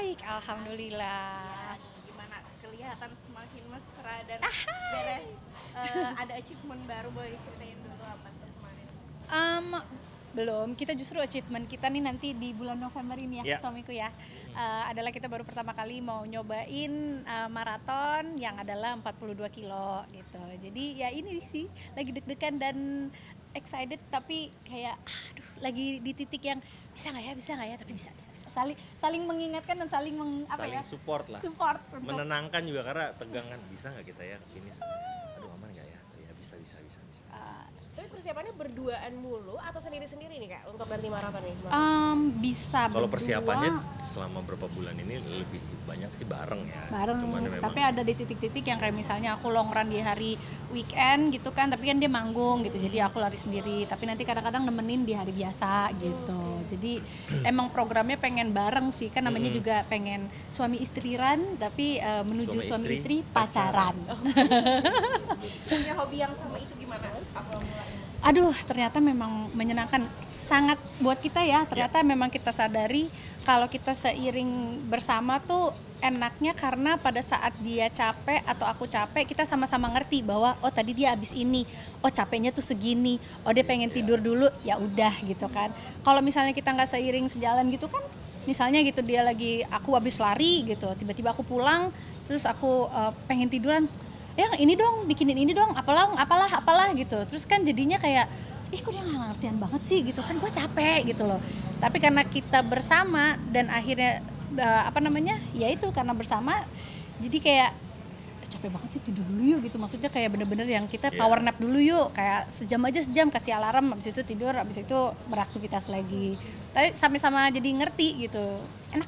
Baik, alhamdulillah. Gimana kelihatan semakin mesra dan beres ada achievement baru, boleh diceritain dulu apa tuh kemarin? Em, Belum, kita justru achievement kita nih nanti di bulan November ini ya, Ya. suamiku ya. Adalah kita baru pertama kali mau nyobain maraton yang adalah 42 kilo gitu. Jadi ya ini sih, lagi deg-degan dan excited tapi kayak aduh, lagi di titik yang bisa nggak ya, tapi bisa. Saling mengingatkan dan saling Saling support lah. support untuk Menenangkan juga karena tegangan, bisa nggak kita ya finish? Aduh aman nggak ya? Ya bisa. Tapi persiapannya berduaan mulu atau sendiri-sendiri nih Kak untuk nanti maraton nih? bisa Kalau berdua. persiapannya selama berapa bulan ini lebih banyak sih bareng ya. Bareng, Cuman memang tapi ada di titik-titik yang kayak misalnya aku long run di hari weekend gitu kan, tapi kan dia manggung gitu, jadi aku lari sendiri, tapi nanti kadang-kadang nemenin di hari biasa gitu. Jadi emang programnya pengen bareng sih, kan namanya juga pengen suami istri run, tapi menuju suami istri pacaran. Punya hobi yang sama itu gimana? Apa mulainya? Aduh, ternyata memang menyenangkan sangat buat kita ya. Ternyata memang kita sadari kalau kita seiring bersama tuh enaknya karena pada saat dia capek atau aku capek, kita sama-sama ngerti bahwa oh tadi dia habis ini, oh capeknya tuh segini, oh dia pengen tidur dulu, ya udah gitu kan. Kalau misalnya kita nggak seiring sejalan gitu kan, misalnya gitu dia lagi aku habis lari gitu, tiba-tiba aku pulang, terus aku pengen tiduran. Ya ini dong, bikinin ini dong, apalah gitu. Terus kan jadinya kayak, kok dia nggak ngertian banget sih gitu kan, gue capek gitu loh. Tapi karena kita bersama dan akhirnya ya itu karena bersama, jadi kayak capek banget sih, tidur dulu yuk gitu. Maksudnya kayak bener-bener yang kita power nap dulu yuk, kayak sejam kasih alarm, habis itu tidur, habis itu beraktivitas lagi. Tapi sama-sama jadi ngerti gitu, enak,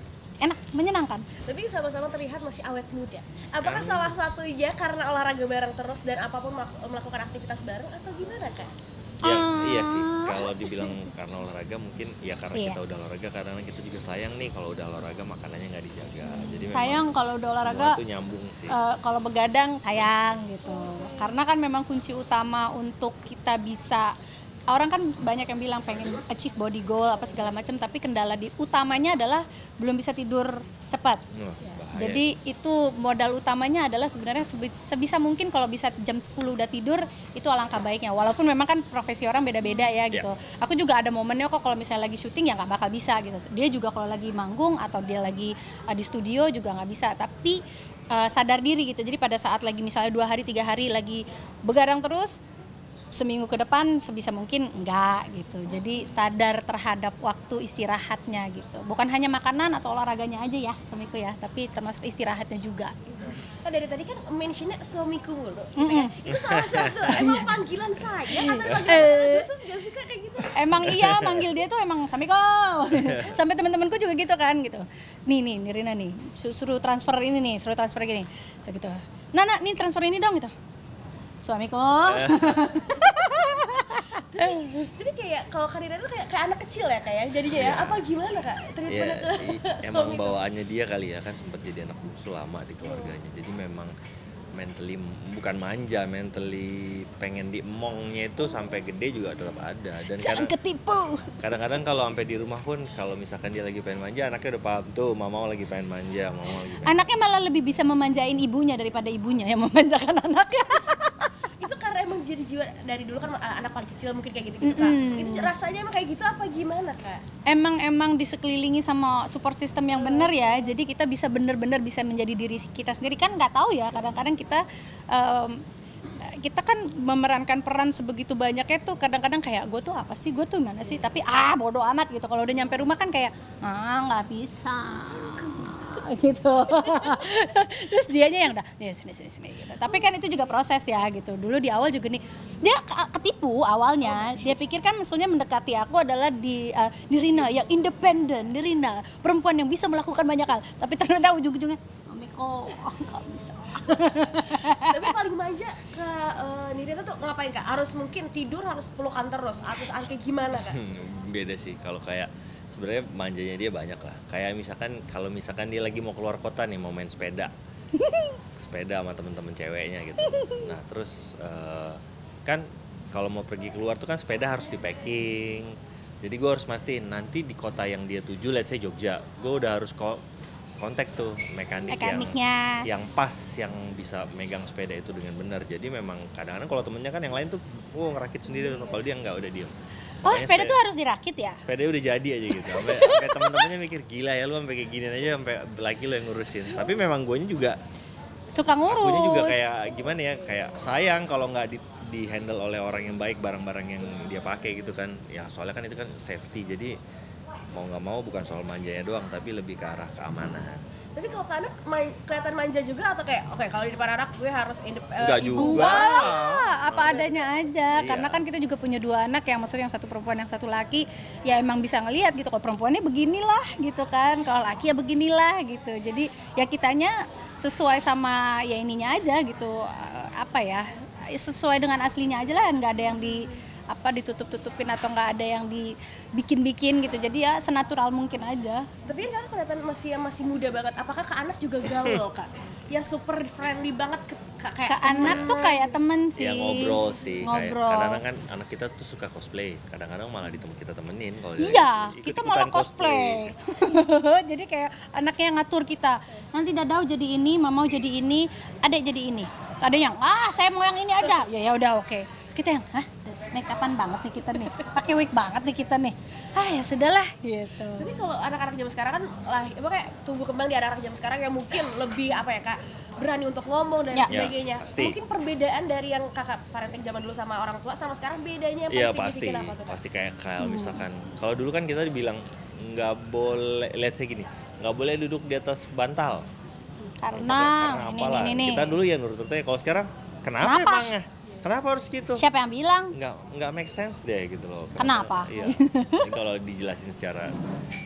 menyenangkan. Tapi sama-sama terlihat masih awet muda. Apakah salah satunya karena olahraga bareng terus dan apapun melakukan aktivitas bareng atau gimana Kak? ya, iya sih. Kalau dibilang karena olahraga mungkin ya karena Iya. kita udah olahraga, karena kita juga sayang nih kalau udah olahraga makanannya nggak dijaga. Jadi Sayang memang kalau udah olahraga, semua tuh nyambung sih. kalau begadang sayang gitu. Karena kan memang kunci utama untuk kita bisa, orang kan banyak yang bilang pengen achieve body goal apa segala macam, tapi kendala utamanya adalah belum bisa tidur cepat. Wah, bahaya. Jadi itu modal utamanya adalah sebenarnya sebisa mungkin kalau bisa jam 10 udah tidur, itu alangkah baiknya. Walaupun memang kan profesi orang beda-beda ya gitu. Aku juga ada momennya kok kalau misalnya lagi syuting ya nggak bakal bisa gitu. Dia juga kalau lagi manggung atau dia lagi di studio juga nggak bisa. Tapi sadar diri gitu. Jadi pada saat lagi misalnya 2 hari 3 hari lagi begadang terus, seminggu ke depan sebisa mungkin enggak gitu. Jadi sadar terhadap waktu istirahatnya gitu. Bukan hanya makanan atau olahraganya aja ya suamiku ya, tapi termasuk istirahatnya juga. Kan dari tadi kan mentionnya suamiku mulu gitu kan. Itu salah satu emang panggilan saya atau panggilan khusus gak suka kayak gitu? Emang iya, manggil dia tuh emang Samiko. Sampai teman-temanku juga gitu kan gitu. Nih Nirina nih, suruh transfer ini nih, suruh transfer gini. Segitu. Nana, nih transfer ini dong gitu. Suamiku. Jadi kayak kalau Karina itu kayak anak kecil ya kayak jadinya ya. Apa gimana Kak? Treatmentnya ke Emang suami bawaannya dia kali ya, kan sempat jadi anak bungsu lama di keluarganya. Jadi memang mentally bukan manja, mentally pengen diemongnya itu sampai gede juga tetap ada. Dan Jangan ketipu. kadang-kadang kalau sampai di rumah pun kalau misalkan dia lagi pengen manja, anaknya udah paham tuh mama lagi pengen manja, mama lagi pengen. Anaknya malah lebih bisa memanjain ibunya daripada ibunya yang memanjakan anaknya. itu karena emang jadi jiwa dari dulu kan anak paling kecil mungkin kayak gitu Kak. Itu rasanya emang kayak gitu apa gimana Kak? Emang disekelilingi sama support system yang benar ya, jadi kita bisa benar-benar bisa menjadi diri kita sendiri. Kan nggak tahu ya, kadang-kadang kita kan memerankan peran sebegitu banyaknya tuh, kadang-kadang kayak gue tuh apa sih, gue tuh mana sih, tapi bodo amat gitu. Kalau udah nyampe rumah kan kayak nggak bisa gitu. Terus dianya yang udah sini gitu. Tapi kan itu juga proses ya gitu. Dulu di awal juga nih dia ketipu awalnya. Dia pikir kan maksudnya mendekati aku adalah Nirina yang independen, Nirina perempuan yang bisa melakukan banyak hal. Tapi ternyata ujung-ujungnya Miko nggak bisa. Tapi paling manja ke Nirina tuh ngapain Kak? Harus mungkin tidur harus pelukan terus atau kayak gimana Kak? Beda sih. Kalau kayak sebenarnya manjanya dia banyak lah. Kayak misalkan kalau misalkan dia lagi mau keluar kota nih, mau main sepeda sama temen-temen ceweknya gitu. Nah terus kan kalau mau pergi keluar tuh kan sepeda harus di packing. Jadi gue harus mastiin nanti di kota yang dia tuju, let's say Jogja, gue udah harus kontak tuh mekanik Mekaniknya. yang pas, yang bisa megang sepeda itu dengan benar. Jadi memang kadang-kadang kalau temennya kan yang lain tuh ngerakit sendiri, kalau dia enggak, udah diem. Oh, Makanya sepeda tuh harus dirakit ya? sepeda udah jadi aja gitu. Sampai teman-temannya mikir gila ya lu sampai kayak gini aja, sampai laki lu yang ngurusin. Tapi memang guanya juga Suka ngurus. akunya juga kayak gimana ya, kayak sayang kalau nggak di handle oleh orang yang baik barang-barang yang dia pakai gitu kan. Ya soalnya kan itu kan safety, jadi mau nggak mau bukan soal manjanya doang, tapi lebih ke arah keamanan. Tapi kalau ke anak kelihatan manja juga atau kayak oke kalau di depan anak gue harus Enggak juga. Wah, apa adanya aja. Iya. Karena kan kita juga punya 2 anak, yang maksudnya yang satu perempuan yang satu laki, ya emang bisa ngelihat gitu. Kalau perempuannya beginilah gitu kan, kalau laki ya beginilah gitu. Jadi ya kitanya sesuai sama ya ininya aja gitu. Apa ya? Sesuai dengan aslinya aja lah, nggak ada yang ditutup-tutupin atau nggak ada yang dibikin-bikin gitu. Jadi ya senatural mungkin aja. Tapi kan kelihatan masih muda banget. Apakah ke anak juga gaul Kak? Ya super friendly banget kayak Ke anak tuh kayak temen sih. Ya ngobrol sih. Kayak Ngobrol. kadang-kadang kan anak kita tuh suka cosplay. Kadang-kadang malah kita temenin kalau dia Iya, ikut-ikutan kita malah cosplay. Jadi kayak anaknya yang ngatur kita. Nanti Dadau jadi ini, Mamau jadi ini, Adek jadi ini. Terus ada yang, saya mau yang ini aja. Ya udah oke. Terus kita yang, make upan banget nih kita nih. Pakai wig banget nih kita nih. Ya sudahlah gitu. Tapi kalau anak-anak zaman sekarang kan kayak tumbuh kembang di anak-anak zaman sekarang yang mungkin lebih apa ya Kak, berani untuk ngomong dan Ya. sebagainya. Ya, pasti. Mungkin perbedaan dari yang kakak parenting zaman dulu sama orang tua sama sekarang bedanya yang Iya paling pasti, signifikan apa tuh Kak? pasti kayak misalkan kalau dulu kan kita dibilang nggak boleh, let's say gini, nggak boleh duduk di atas bantal. Karena apalah. ini. Kita dulu ya nurut-nurutnya. Kalau sekarang kenapa emangnya? Kenapa harus gitu? Siapa yang bilang? Nggak make sense deh gitu loh. Kenapa? Iya. Jadi kalau dijelasin secara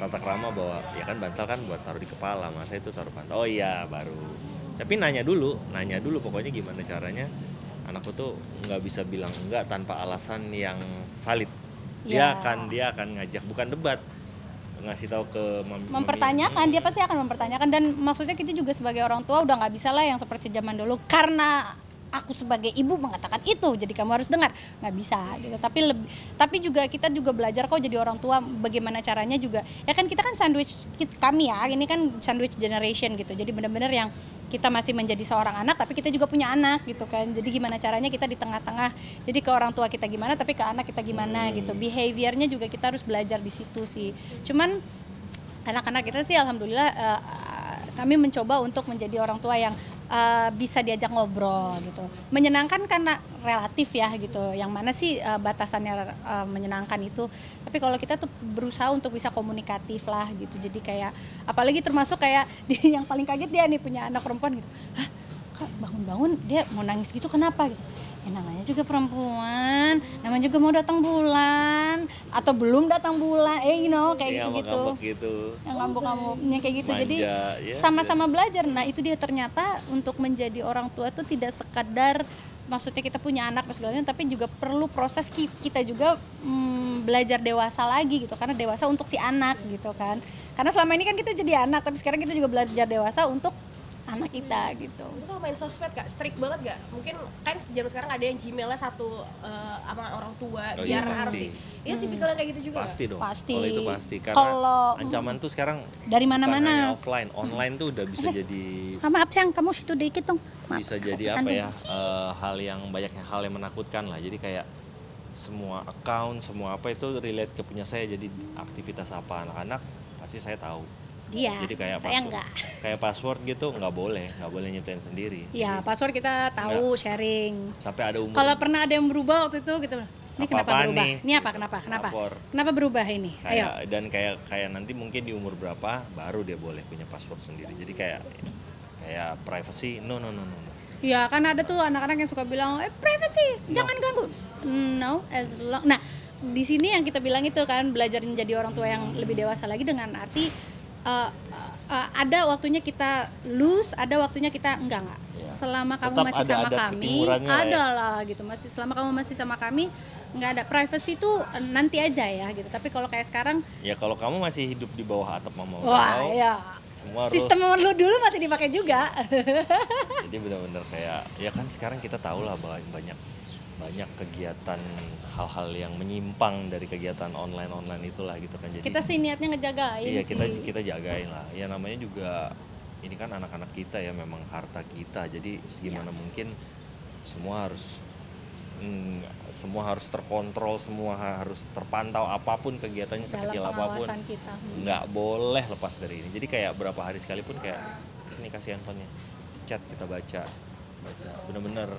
tata krama bahwa ya kan bantal kan buat taruh di kepala, masa itu taruh bantal. Oh iya baru. Tapi nanya dulu pokoknya gimana caranya. Anakku tuh nggak bisa bilang enggak tanpa alasan yang valid. Iya. Dia akan ngajak, bukan debat, ngasih tahu ke Mempertanyakan, dia pasti akan mempertanyakan. Dan maksudnya kita juga sebagai orang tua udah nggak bisa lah yang seperti zaman dulu karena aku sebagai ibu mengatakan itu jadi kamu harus dengar, nggak bisa gitu. Tapi juga kita juga belajar kok jadi orang tua bagaimana caranya juga ya kan. Kita kan kami ya ini kan sandwich generation gitu, jadi benar-benar yang kita masih menjadi seorang anak tapi kita juga punya anak gitu kan. Jadi gimana caranya kita di tengah-tengah, jadi ke orang tua kita gimana tapi ke anak kita gimana gitu. Behaviornya juga kita harus belajar di situ sih. Cuman anak-anak kita sih alhamdulillah kami mencoba untuk menjadi orang tua yang bisa diajak ngobrol gitu. Menyenangkan karena relatif ya gitu. Yang mana sih batasannya menyenangkan itu. Tapi kalau kita tuh berusaha untuk bisa komunikatif lah gitu. Jadi kayak apalagi termasuk kayak yang paling kaget dia nih punya anak perempuan gitu. Kak bangun-bangun dia mau nangis gitu kenapa gitu. Ya namanya juga perempuan, namanya juga mau datang bulan atau belum datang bulan, kayak gitu-gitu. Yang ngambek-ngambeknya kayak gitu. Manja, jadi ya, sama-sama belajar. Nah itu dia ternyata untuk menjadi orang tua tuh tidak sekadar maksudnya kita punya anak dan segalanya, tapi juga perlu proses kita juga belajar dewasa lagi gitu. Karena dewasa untuk si anak gitu kan. Karena selama ini kan kita jadi anak, tapi sekarang kita juga belajar dewasa untuk anak kita gitu. Itu kalau main sosmed Kak, strict banget gak? Mungkin kan zaman sekarang ada yang Gmailnya satu sama orang tua biar harus itu tipikalnya kayak gitu juga pasti dong. Pasti. Kalau itu pasti karena Kalau ancaman tuh sekarang dari bukan hanya mana-mana. offline, online tuh udah bisa jadi Maaf sayang, kamu situ dikit dong. Maaf, bisa jadi aku apa sandung. ya, hal yang menakutkan lah. Jadi kayak semua account, semua apa itu relate ke punya saya. Jadi aktivitas apa anak-anak pasti saya tahu. Dia, Jadi kayak saya enggak. Kayak password gitu nggak boleh nyiptain sendiri. Iya, password kita tahu, sharing. Sampai ada umur. Kalau pernah ada yang berubah waktu itu gitu. Ini kenapa Apa-apaan berubah? nih? Ini apa? Kenapa? Lapor. Kenapa berubah ini? Ayo. Kayak nanti mungkin di umur berapa baru dia boleh punya password sendiri. Jadi kayak privacy, no. Iya, kan ada tuh anak-anak yang suka bilang, privacy, jangan ganggu. No, as long. Nah, di sini yang kita bilang itu kan belajar menjadi orang tua yang lebih dewasa lagi dengan arti ada waktunya kita loose, ada waktunya kita enggak. Ya. Selama kamu Tetap masih ada sama adat kami, ketimurannya lah ya. ada lah gitu. Selama kamu masih sama kami, nggak ada privacy tuh nanti aja ya gitu. Tapi kalau kayak sekarang, Ya kalau kamu masih hidup di bawah atap mama wah kau, ya. semua harus. Sistem lu dulu masih dipakai juga. Jadi benar-benar kayak ya kan sekarang kita tahu lah banyak kegiatan hal-hal yang menyimpang dari kegiatan online itulah gitu kan. Jadi Kita sih niatnya ngejagain iya sih. kita jagain lah. Ya namanya juga ini kan anak-anak kita ya, memang harta kita, jadi segimana mungkin semua harus terkontrol, semua harus terpantau, apapun kegiatannya sekecil dalam apapun pengawasan kita. nggak boleh lepas dari ini. Jadi kayak berapa hari sekalipun kayak sini kasih handphonenya, chat kita baca bener-bener.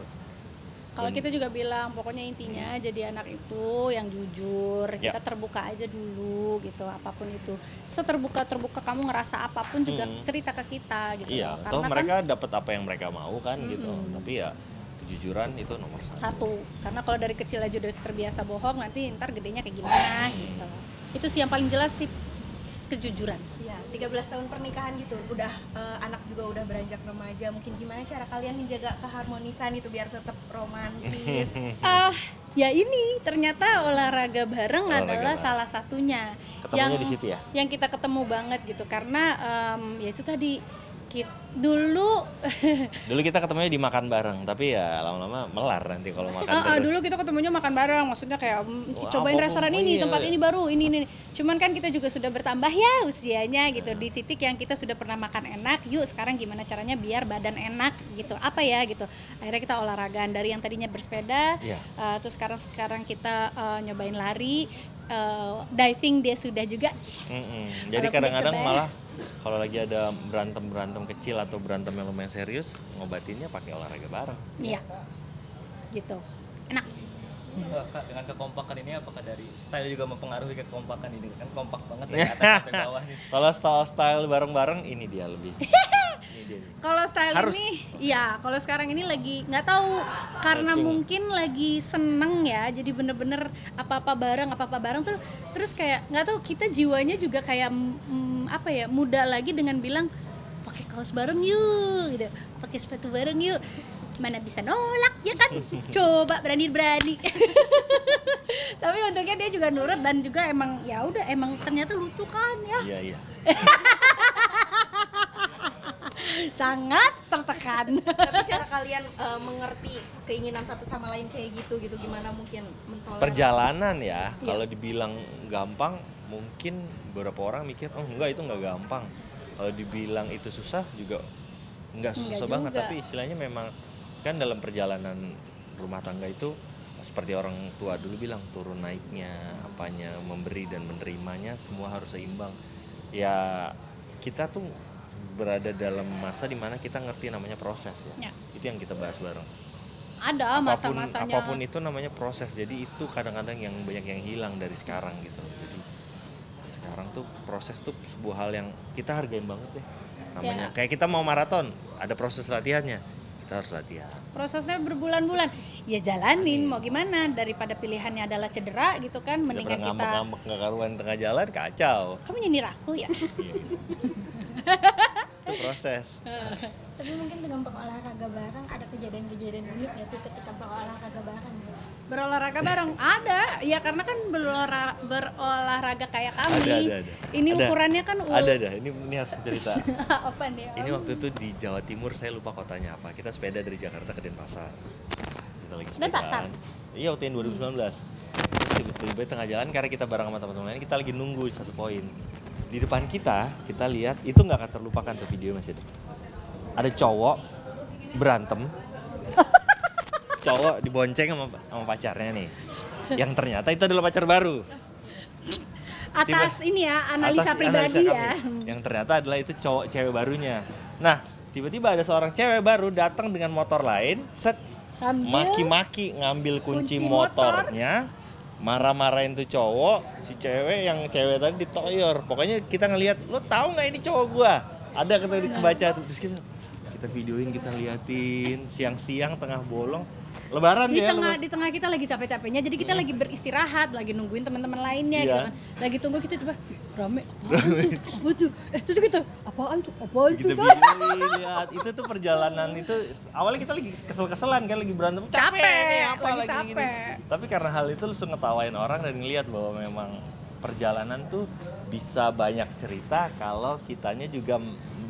Kalau kita juga bilang pokoknya intinya jadi anak itu yang jujur, kita terbuka aja dulu gitu, apapun itu. Seterbuka kamu ngerasa apapun juga cerita ke kita gitu. Iya, Karena toh kan mereka dapat apa yang mereka mau kan gitu. Tapi ya kejujuran itu nomor satu. Karena kalau dari kecil aja udah terbiasa bohong, nanti ntar gedenya kayak gimana gitu. Itu sih yang paling jelas sih, kejujuran. Ya, 13 tahun pernikahan gitu, udah anak juga udah beranjak remaja, mungkin gimana cara kalian menjaga keharmonisan itu biar tetap romantis? Ya ini ternyata olahraga bareng adalah salah satunya. Ketemunya di situ ya? Yang kita ketemu banget gitu, karena ya itu tadi dulu kita ketemunya di makan bareng, tapi ya lama-lama melar nanti kalau makan terus. Dulu kita ketemunya makan bareng, maksudnya kayak cobain restoran ini, tempat ini baru, ini. Cuman kan kita juga sudah bertambah ya usianya gitu, di titik yang kita sudah pernah makan enak, yuk sekarang gimana caranya biar badan enak gitu, apa ya gitu. Akhirnya kita olahragaan dari yang tadinya bersepeda, terus sekarang kita nyobain lari, diving dia sudah juga. Jadi kadang-kadang malah kalau lagi ada berantem kecil atau berantem yang lumayan serius, ngobatinnya pakai olahraga bareng. Iya, gitu, enak. Dengan kekompakan ini apakah dari style juga mempengaruhi kekompakan ini? Kan kompak banget dari atas sampai bawah nih. Kalau style bareng-bareng ini dia lebih. Kalau style Harus. ini, iya. Kalau sekarang ini lagi nggak tahu, karena mungkin lagi seneng ya. Jadi bener-bener apa-apa bareng tuh. Terus kayak nggak tahu, kita jiwanya juga kayak muda lagi dengan bilang pakai kaos bareng yuk, gitu. Pakai sepatu bareng yuk. Mana bisa nolak ya kan? Coba berani. Tapi untungnya dia juga nurut dan juga emang ya udah, emang ternyata lucu kan ya. Iya. Sangat tertekan. Tapi cara kalian mengerti keinginan satu sama lain kayak gitu gimana mungkin mentoleransi? Perjalanan ya, kalau dibilang gampang mungkin beberapa orang mikir enggak, itu enggak gampang. Kalau dibilang itu susah juga enggak susah banget, tapi istilahnya memang kan dalam perjalanan rumah tangga itu seperti orang tua dulu bilang, turun naiknya, apanya, memberi dan menerimanya semua harus seimbang. Ya kita tuh berada dalam masa dimana kita ngerti namanya proses ya. Itu yang kita bahas bareng. Ada masa-masanya. Apapun itu namanya proses. Jadi itu kadang-kadang yang banyak yang hilang dari sekarang gitu. Jadi sekarang tuh proses tuh sebuah hal yang kita hargain banget deh. Namanya kayak kita mau maraton, ada proses latihannya. Kita harus latihan. Prosesnya berbulan-bulan. Ya jalanin, mau gimana, daripada pilihannya adalah cedera gitu kan, mendingan kita ngambek-ngambek nggak karuan tengah jalan, kacau. Kamu nyindir aku ya? Itu proses. Tapi mungkin dengan berolahraga bareng ada kejadian-kejadian unik nggak sih ketika berolahraga bareng? Berolahraga bareng ada ya, karena kan berolahraga kayak kami. Ada. Ini ukurannya kan ada. Ini harus cerita. Apa nih? Ini waktu itu di Jawa Timur, saya lupa kotanya apa. Kita sepeda dari Jakarta ke Denpasar. Kita lagi sepedaan. Denpasar? Iya, waktu yang 2019. Terus tiba-tiba tengah jalan, karena kita bareng sama teman-teman lain, kita lagi nunggu di satu poin. Di depan kita lihat, itu nggak akan terlupakan tuh video masih ada. Ada cowok berantem. Cowok dibonceng sama pacarnya nih. Yang ternyata itu adalah pacar baru. Atas ini ya, analisa pribadi ya. Yang ternyata adalah itu cowok cewek barunya. Nah, tiba-tiba ada seorang cewek baru datang dengan motor lain, maki-maki, ngambil kunci motornya, marah-marahin tuh cowok, si cewek tadi ditoyor. Pokoknya kita ngelihat, lo tahu nggak ini cowok gua? Ada kebaca tuh, terus kita videoin, kita lihatin siang-siang tengah bolong. Lebaran di ya. Di tengah kita lagi capek-capeknya, jadi kita lagi beristirahat, lagi nungguin teman-teman lainnya gitu kan. Lagi tunggu gitu coba rame. Apa tuh? Terus gitu, apaan tuh? Kita videoin, lihat. Itu tuh perjalanan itu awalnya kita lagi kesel-keselan kan, lagi berantem. Capek nih, apa lagi gini. Tapi karena hal itu lu ngetawain orang dan ngelihat bahwa memang perjalanan tuh bisa banyak cerita kalau kitanya juga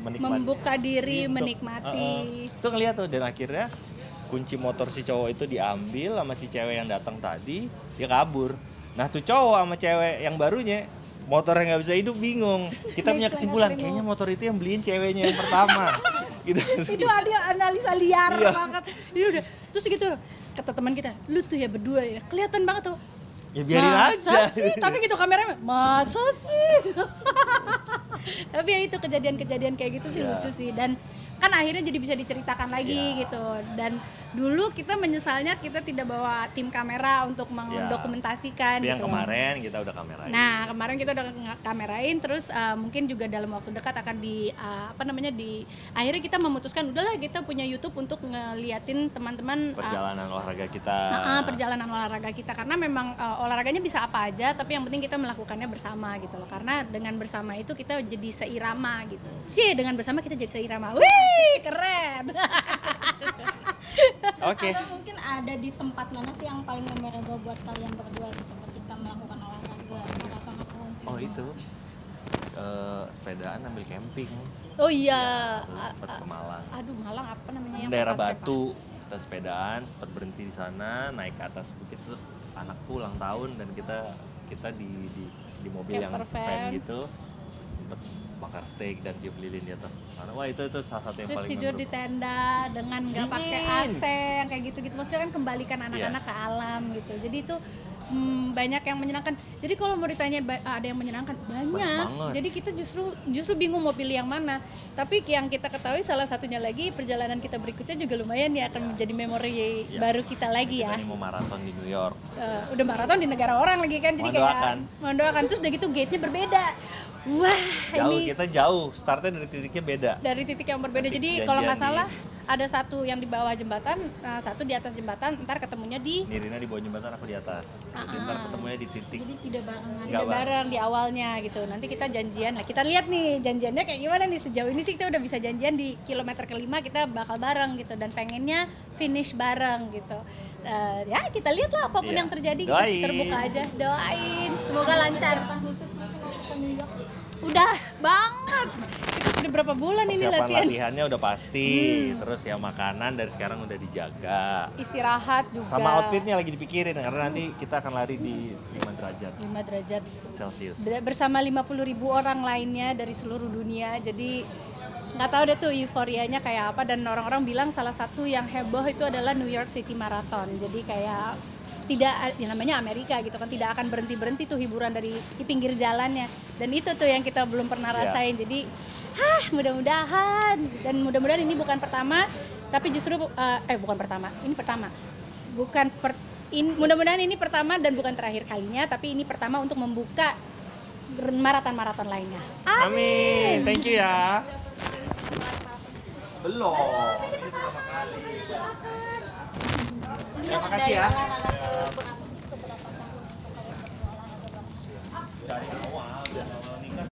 menikmati. Membuka diri, menikmati. Itu ngelihat tuh, dan akhirnya kunci motor si cowok itu diambil sama si cewek yang datang tadi, dia kabur. Nah tuh cowok sama cewek yang barunya motornya nggak bisa hidup bingung. Kita punya kesimpulan kayaknya motor itu yang beliin ceweknya yang pertama. Gitu. Itu ada analisa liar Iya. banget. Ini udah terus gitu kata teman kita, lu tuh ya berdua ya kelihatan banget tuh. Ya biarin Masa aja. sih? Tapi gitu kameranya, masa sih? Tapi ya itu kejadian-kejadian kayak gitu sih Iya. lucu sih. Dan kan akhirnya jadi bisa diceritakan lagi Iya. gitu. Dan dulu kita menyesalnya kita tidak bawa tim kamera untuk mendokumentasikan Tapi yang gitu. kemarin kita udah kamerain. Nah kemarin kita udah kamerain, terus mungkin juga dalam waktu dekat akan akhirnya kita memutuskan udahlah kita punya YouTube untuk ngeliatin teman-teman Perjalanan olahraga kita. perjalanan olahraga kita, karena memang olahraganya bisa apa aja tapi yang penting kita melakukannya bersama gitu loh, karena dengan bersama itu kita jadi seirama gitu. Dengan bersama kita jadi seirama. Wih keren. Oke. Atau mungkin ada di tempat mana sih yang paling memorable buat kalian berdua gitu ketika melakukan olahraga maraton atau Oh itu. Sepedaan ambil camping. Oh iya. Terus sempat ke Malang. Aduh Malang apa namanya yang Daerah tempat Batu. Kita sepedaan, sempat berhenti di sana, naik ke atas bukit, terus anakku ulang tahun dan kita di mobil yang Camper van van. gitu. Sempat bakar steak dan tiup lilin di atas sana. Wah itu salah satu yang terus paling tidur di memorable. tenda dengan nggak pakai Dingin. AC yang kayak gitu-gitu, maksudnya kan kembalikan anak-anak ke alam gitu. Jadi itu banyak yang menyenangkan. Jadi kalau mau ditanya ada yang menyenangkan banyak. banget. Jadi kita justru bingung mau pilih yang mana. Tapi yang kita ketahui salah satunya lagi perjalanan kita berikutnya juga lumayan ya akan menjadi memori Ya. baru kita lagi ya. Kita nih mau maraton di New York. Udah maraton di negara orang lagi kan, jadi Mohon doakan. mohon doakan. Terus udah gitu gate-nya berbeda. Wah Jauh, ini kita jauh. Startnya dari titiknya beda. dari titik yang berbeda. Nanti Jadi kalau nggak janjian salah ada satu yang di bawah jembatan, satu di atas jembatan, ntar ketemunya di Nirina di bawah jembatan, aku di atas. Jadi ntar ketemunya di titik. jadi tidak barengan. Nggak tidak bareng. bareng di awalnya gitu. Nanti kita janjian lah. Kita lihat nih janjiannya kayak gimana nih, sejauh ini sih kita udah bisa janjian di kilometer kelima kita bakal bareng gitu, dan pengennya finish bareng gitu. Ya kita lihat lah apapun Iya. yang terjadi, kita Doain. terbuka aja, doain semoga lancar. Persiapan khusus mungkin untuk ke New York. Udah banget. Itu sudah berapa bulan ini Persiapan latihan? latihannya udah pasti. Terus ya makanan dari sekarang udah dijaga. Istirahat juga. Sama outfitnya lagi dipikirin karena nanti kita akan lari di 5 derajat 5 derajat. Celcius. Bersama 50.000 orang lainnya dari seluruh dunia. Jadi nggak tahu deh tuh euforianya kayak apa, dan orang-orang bilang salah satu yang heboh itu adalah New York City Marathon. Jadi kayak tidak, ya namanya Amerika gitu kan, tidak akan berhenti tuh hiburan dari di pinggir jalannya, dan itu tuh yang kita belum pernah Iya. rasain. Jadi mudah-mudahan ini bukan pertama, tapi justru bukan pertama, ini pertama, mudah-mudahan ini pertama dan bukan terakhir kalinya, tapi ini pertama untuk membuka maraton lainnya. Amin. Thank you ya. Belum. Ini pertama kali. Terima kasih ya. Olahraga ke berapa tahun kalian berdua olahraga bang? Dari awal nikah